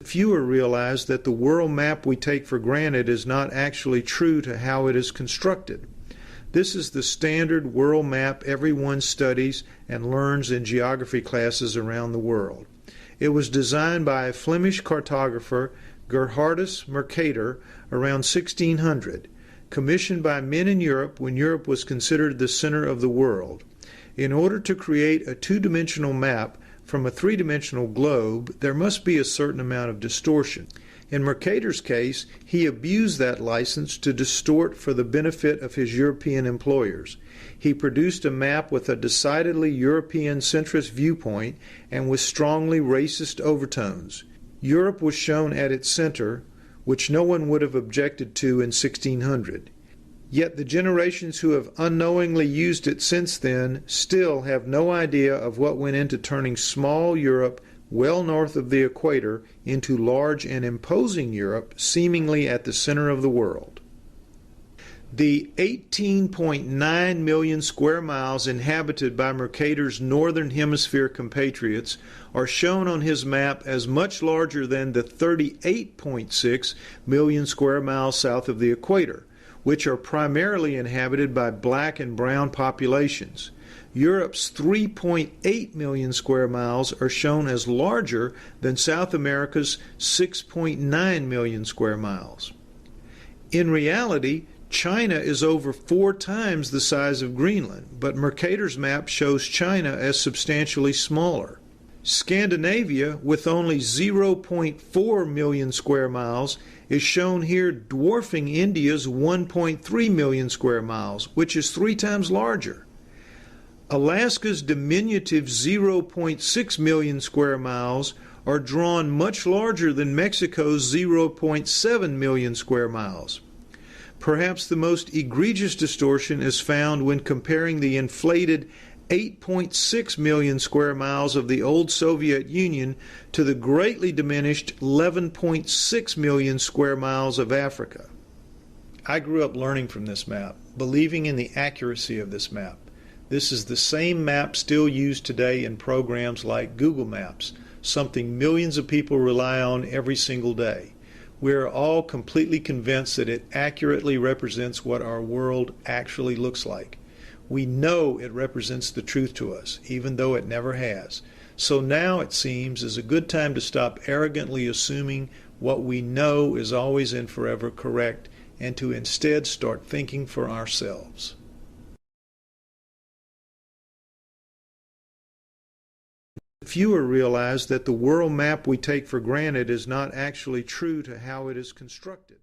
Fewer realize that the world map we take for granted is not actually true to how it is constructed. This is the standard world map everyone studies and learns in geography classes around the world. It was designed by a Flemish cartographer, Gerhardus Mercator, around 1600, commissioned by men in Europe when Europe was considered the center of the world. In order to create a two-dimensional map from a three-dimensional globe, there must be a certain amount of distortion. In Mercator's case, he abused that license to distort for the benefit of his European employers. He produced a map with a decidedly European centrist viewpoint and with strongly racist overtones. Europe was shown at its center, which no one would have objected to in 1600. Yet the generations who have unknowingly used it since then still have no idea of what went into turning small Europe well north of the equator into large and imposing Europe seemingly at the center of the world. The 18.9 million square miles inhabited by Mercator's northern hemisphere compatriots are shown on his map as much larger than the 38.6 million square miles south of the equator, which are primarily inhabited by black and brown populations. Europe's 3.8 million square miles are shown as larger than South America's 6.9 million square miles. In reality, China is over 4 times the size of Greenland, but Mercator's map shows China as substantially smaller. Scandinavia, with only 0.4 million square miles, is shown here dwarfing India's 1.3 million square miles, which is 3 times larger. Alaska's diminutive 0.6 million square miles are drawn much larger than Mexico's 0.7 million square miles. Perhaps the most egregious distortion is found when comparing the inflated 8.6 million square miles of the old Soviet Union to the greatly diminished 11.6 million square miles of Africa. I grew up learning from this map, believing in the accuracy of this map. This is the same map still used today in programs like Google Maps, something millions of people rely on every single day. We are all completely convinced that it accurately represents what our world actually looks like. We know it represents the truth to us, even though it never has. So now, it seems, is a good time to stop arrogantly assuming what we know is always and forever correct, and to instead start thinking for ourselves. Fewer realize that the world map we take for granted is not actually true to how it is constructed.